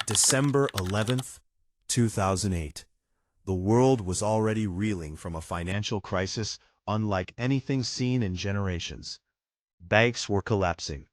December 11th, 2008. The world was already reeling from a financial crisis unlike anything seen in generations. Banks were collapsing.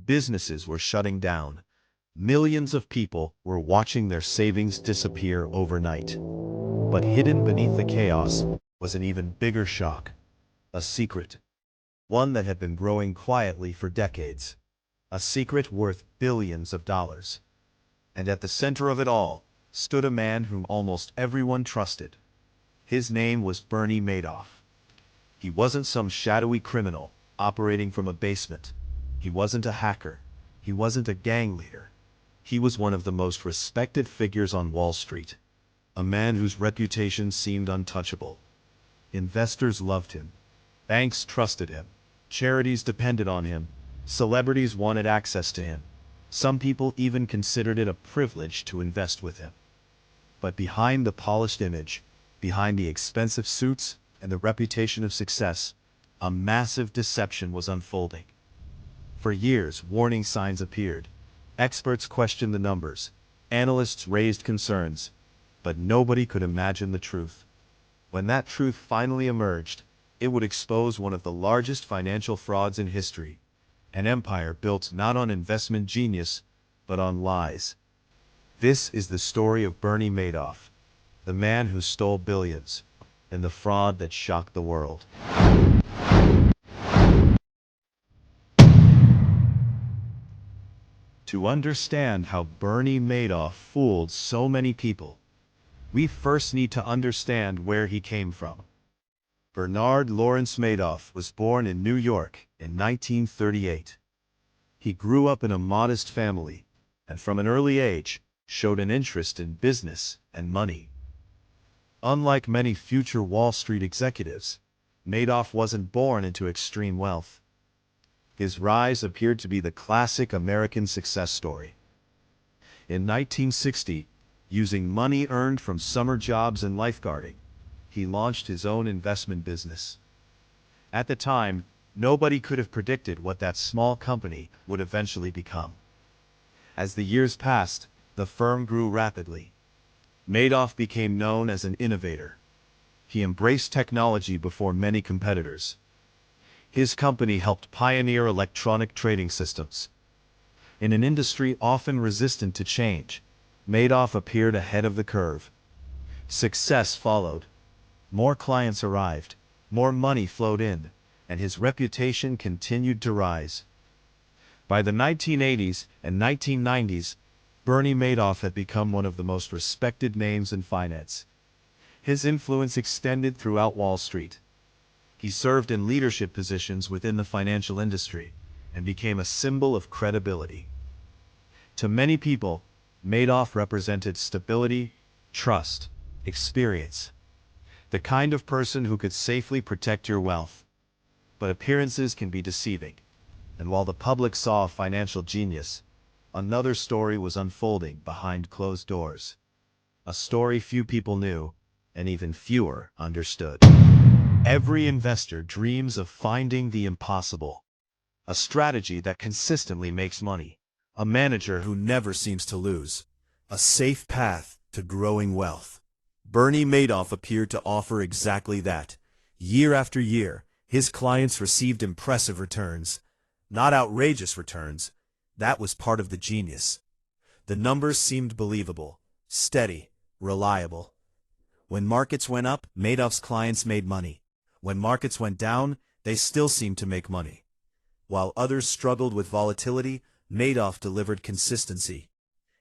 Businesses were shutting down. Millions of people were watching their savings disappear overnight. But hidden beneath the chaos was an even bigger shock. A secret. One that had been growing quietly for decades. A secret worth billions of dollars. And at the center of it all stood a man whom almost everyone trusted. His name was Bernie Madoff. He wasn't some shadowy criminal operating from a basement. He wasn't a hacker. He wasn't a gang leader. He was one of the most respected figures on Wall Street. A man whose reputation seemed untouchable. Investors loved him. Banks trusted him. Charities depended on him. Celebrities wanted access to him. Some people even considered it a privilege to invest with him. But behind the polished image, behind the expensive suits and the reputation of success, a massive deception was unfolding. For years, warning signs appeared. Experts questioned the numbers. Analysts raised concerns. But nobody could imagine the truth. When that truth finally emerged, it would expose one of the largest financial frauds in history. An empire built not on investment genius, but on lies. This is the story of Bernie Madoff, the man who stole billions, and the fraud that shocked the world. To understand how Bernie Madoff fooled so many people, we first need to understand where he came from. Bernard Lawrence Madoff was born in New York in 1938. He grew up in a modest family, and from an early age, showed an interest in business and money. Unlike many future Wall Street executives, Madoff wasn't born into extreme wealth. His rise appeared to be the classic American success story. In 1960, using money earned from summer jobs and lifeguarding, he launched his own investment business. At the time, nobody could have predicted what that small company would eventually become. As the years passed, the firm grew rapidly. Madoff became known as an innovator. He embraced technology before many competitors. His company helped pioneer electronic trading systems. In an industry often resistant to change, Madoff appeared ahead of the curve. Success followed. More clients arrived, more money flowed in, and his reputation continued to rise. By the 1980s and 1990s, Bernie Madoff had become one of the most respected names in finance. His influence extended throughout Wall Street. He served in leadership positions within the financial industry and became a symbol of credibility. To many people, Madoff represented stability, trust, experience. The kind of person who could safely protect your wealth. But appearances can be deceiving, and while the public saw a financial genius, another story was unfolding behind closed doors. A story few people knew, and even fewer understood. Every investor dreams of finding the impossible. A strategy that consistently makes money. A manager who never seems to lose. A safe path to growing wealth. Bernie Madoff appeared to offer exactly that. Year after year, his clients received impressive returns. Not outrageous returns. That was part of the genius. The numbers seemed believable, steady, reliable. When markets went up, Madoff's clients made money. When markets went down, they still seemed to make money. While others struggled with volatility, Madoff delivered consistency.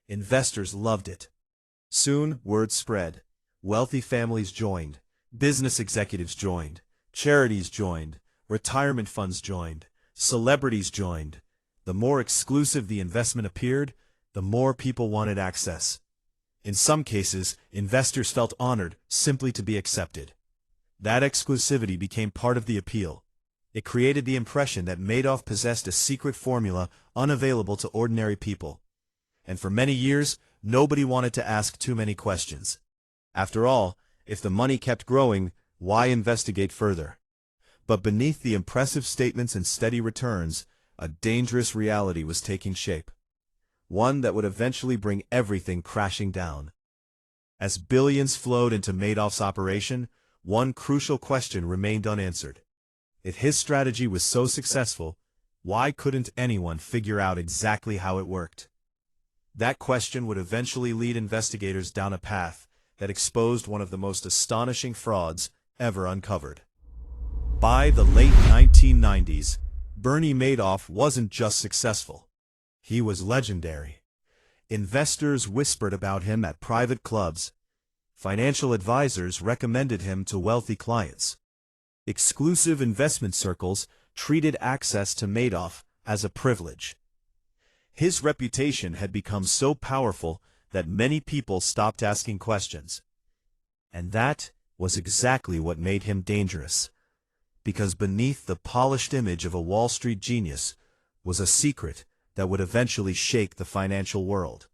Investors loved it. Soon, word spread. Wealthy families joined. Business executives joined. Charities joined. Retirement funds joined. Celebrities joined. The more exclusive the investment appeared, the more people wanted access. In some cases, investors felt honored simply to be accepted. That exclusivity became part of the appeal. It created the impression that Madoff possessed a secret formula unavailable to ordinary people. And for many years, nobody wanted to ask too many questions. After all, if the money kept growing, why investigate further? But beneath the impressive statements and steady returns, a dangerous reality was taking shape. one that would eventually bring everything crashing down. As billions flowed into Madoff's operation, one crucial question remained unanswered. If his strategy was so successful, why couldn't anyone figure out exactly how it worked? That question would eventually lead investigators down a path that exposed one of the most astonishing frauds ever uncovered. By the late 1990s, Bernie Madoff wasn't just successful. He was legendary. Investors whispered about him at private clubs. Financial advisors recommended him to wealthy clients. Exclusive investment circles treated access to Madoff as a privilege. His reputation had become so powerful that many people stopped asking questions. And that was exactly what made him dangerous. Because beneath the polished image of a Wall Street genius was a secret that would eventually shake the financial world.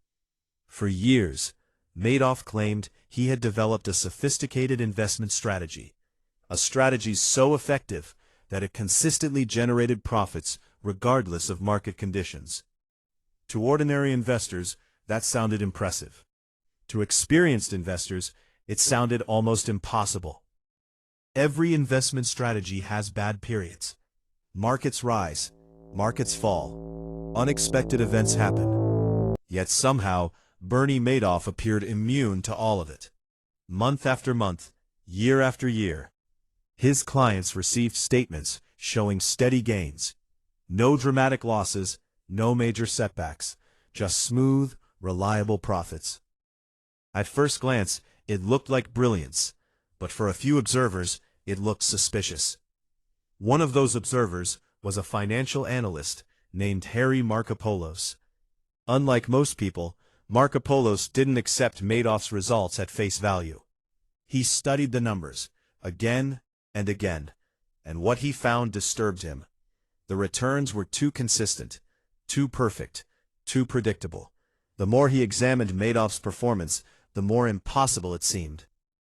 For years, Madoff claimed he had developed a sophisticated investment strategy, a strategy so effective that it consistently generated profits regardless of market conditions. To ordinary investors, that sounded impressive. To experienced investors, it sounded almost impossible. Every investment strategy has bad periods. Markets rise, markets fall. Unexpected events happen. Yet somehow, Bernie Madoff appeared immune to all of it. Month after month, year after year, his clients received statements showing steady gains. No dramatic losses, no major setbacks, just smooth, reliable profits. At first glance, it looked like brilliance, but for a few observers, it looked suspicious. One of those observers was a financial analyst named Harry Markopolos. Unlike most people, Markopolos didn't accept Madoff's results at face value. He studied the numbers, again and again, and what he found disturbed him. The returns were too consistent, too perfect, too predictable. The more he examined Madoff's performance, the more impossible it seemed.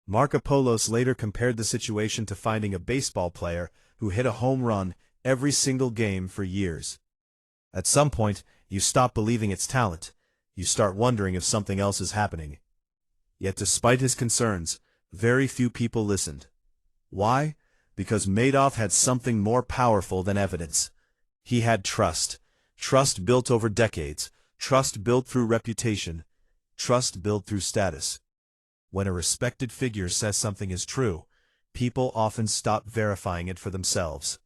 Markopolos later compared the situation to finding a baseball player who hit a home run every single game for years. At some point, you stop believing it's talent. You start wondering if something else is happening. Yet despite his concerns, very few people listened. Why? Because Madoff had something more powerful than evidence. He had trust. Trust built over decades. Trust built through reputation. Trust built through status. When a respected figure says something is true, people often stop verifying it for themselves.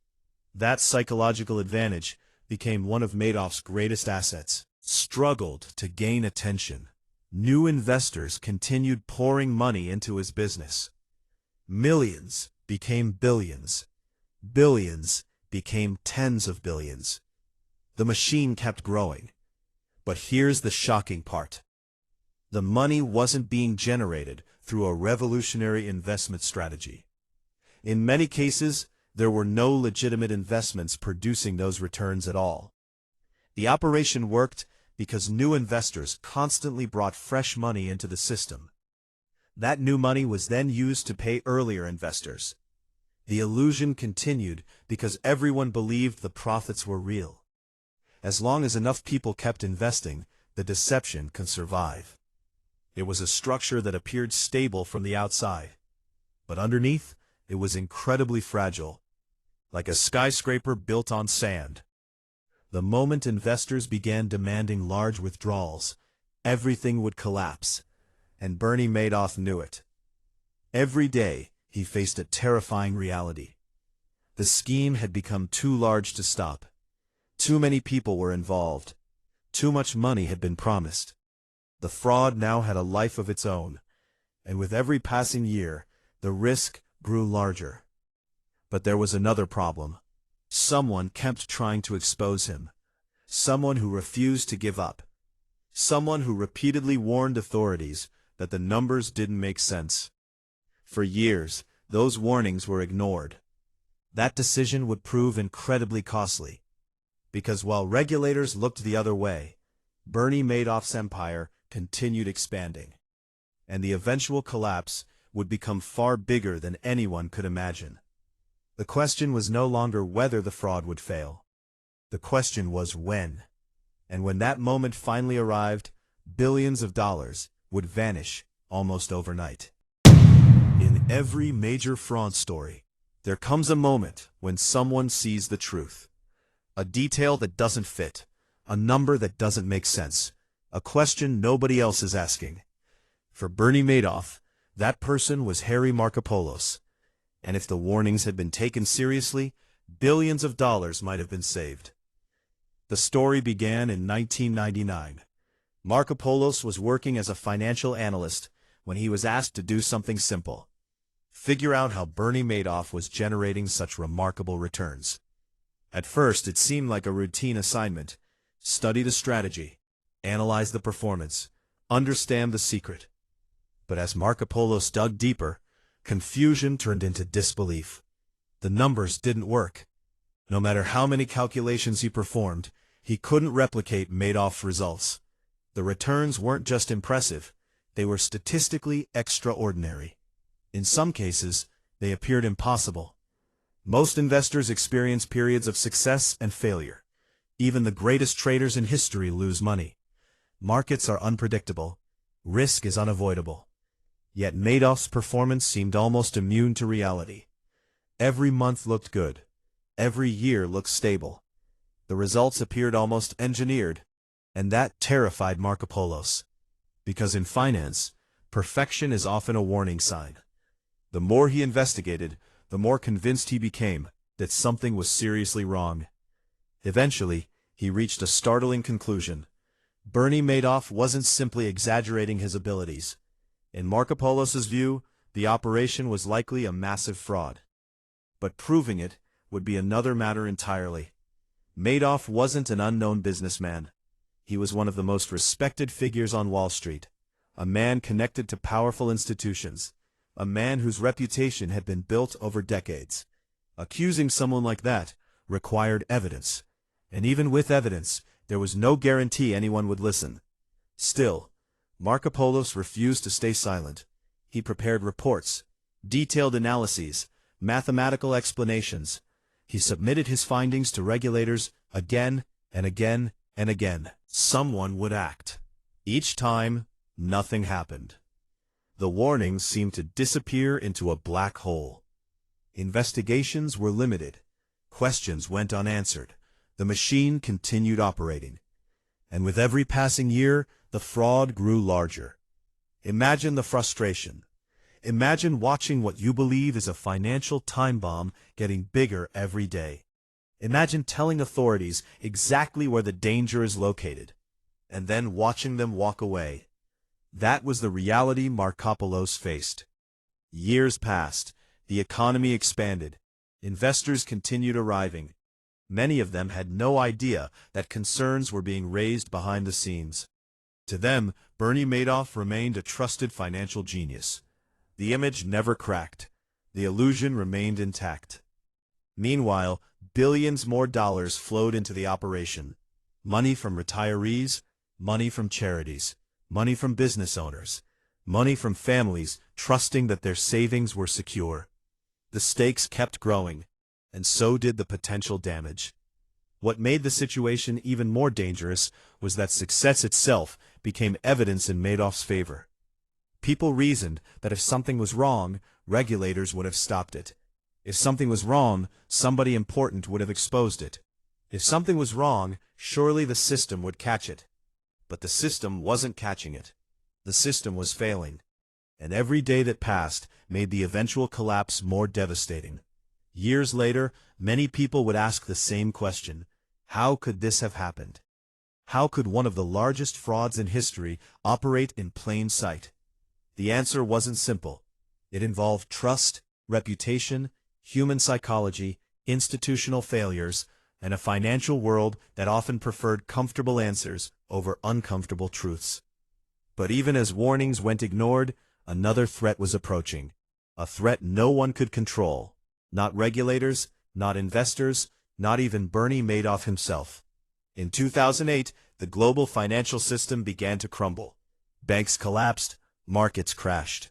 That psychological advantage became one of Madoff's greatest assets. Struggled to gain attention. New investors continued pouring money into his business. Millions became billions. Billions became tens of billions. The machine kept growing. But here's the shocking part. The money wasn't being generated through a revolutionary investment strategy. In many cases, there were no legitimate investments producing those returns at all. The operation worked because new investors constantly brought fresh money into the system. That new money was then used to pay earlier investors. The illusion continued because everyone believed the profits were real. As long as enough people kept investing, the deception could survive. It was a structure that appeared stable from the outside, but underneath, it was incredibly fragile, like a skyscraper built on sand. The moment investors began demanding large withdrawals, everything would collapse, and Bernie Madoff knew it. Every day, he faced a terrifying reality. The scheme had become too large to stop. Too many people were involved. Too much money had been promised. The fraud now had a life of its own, and with every passing year, the risk grew larger. But there was another problem. Someone kept trying to expose him. Someone who refused to give up. Someone who repeatedly warned authorities that the numbers didn't make sense. For years, those warnings were ignored. That decision would prove incredibly costly. Because while regulators looked the other way, Bernie Madoff's empire continued expanding. And the eventual collapse would become far bigger than anyone could imagine. The question was no longer whether the fraud would fail. The question was when. And when that moment finally arrived, billions of dollars would vanish almost overnight. In every major fraud story, there comes a moment when someone sees the truth. A detail that doesn't fit, a number that doesn't make sense, a question nobody else is asking. For Bernie Madoff, that person was Harry Markopolos. And if the warnings had been taken seriously, billions of dollars might have been saved. The story began in 1999. Markopolos was working as a financial analyst when he was asked to do something simple: figure out how Bernie Madoff was generating such remarkable returns. At first, it seemed like a routine assignment: study the strategy, analyze the performance, understand the secret. But as Markopolos dug deeper, confusion turned into disbelief. The numbers didn't work. No matter how many calculations he performed, he couldn't replicate Madoff's results. The returns weren't just impressive, they were statistically extraordinary. In some cases, they appeared impossible. Most investors experience periods of success and failure. Even the greatest traders in history lose money. Markets are unpredictable. Risk is unavoidable. Yet Madoff's performance seemed almost immune to reality. Every month looked good. Every year looked stable. The results appeared almost engineered, and that terrified Markopolos. Because in finance, perfection is often a warning sign. The more he investigated, the more convinced he became that something was seriously wrong. Eventually, he reached a startling conclusion. Bernie Madoff wasn't simply exaggerating his abilities. In Markopolos's view, the operation was likely a massive fraud. But proving it would be another matter entirely. Madoff wasn't an unknown businessman. He was one of the most respected figures on Wall Street, a man connected to powerful institutions, a man whose reputation had been built over decades. Accusing someone like that required evidence, and even with evidence, there was no guarantee anyone would listen. Still, Markopolos refused to stay silent. He prepared reports, detailed analyses, mathematical explanations. He submitted his findings to regulators again and again and again. Someone would act. Each time, nothing happened. The warnings seemed to disappear into a black hole. Investigations were limited. Questions went unanswered. The machine continued operating. And with every passing year, the fraud grew larger. Imagine the frustration. Imagine watching what you believe is a financial time bomb getting bigger every day. Imagine telling authorities exactly where the danger is located, and then watching them walk away. That was the reality Markopolos faced. Years passed. The economy expanded. Investors continued arriving. Many of them had no idea that concerns were being raised behind the scenes. To them, Bernie Madoff remained a trusted financial genius. The image never cracked. The illusion remained intact. Meanwhile, billions more dollars flowed into the operation. Money from retirees, money from charities, money from business owners, money from families trusting that their savings were secure. The stakes kept growing, and so did the potential damage. What made the situation even more dangerous was that success itself became evidence in Madoff's favor. People reasoned that if something was wrong, regulators would have stopped it. If something was wrong, somebody important would have exposed it. If something was wrong, surely the system would catch it. But the system wasn't catching it. The system was failing. And every day that passed made the eventual collapse more devastating. Years later, many people would ask the same question: how could this have happened? How could one of the largest frauds in history operate in plain sight? The answer wasn't simple. It involved trust, reputation, human psychology, institutional failures, and a financial world that often preferred comfortable answers over uncomfortable truths. But even as warnings went ignored, another threat was approaching. A threat no one could control. Not regulators, not investors, not even Bernie Madoff himself. In 2008, the global financial system began to crumble. Banks collapsed, markets crashed.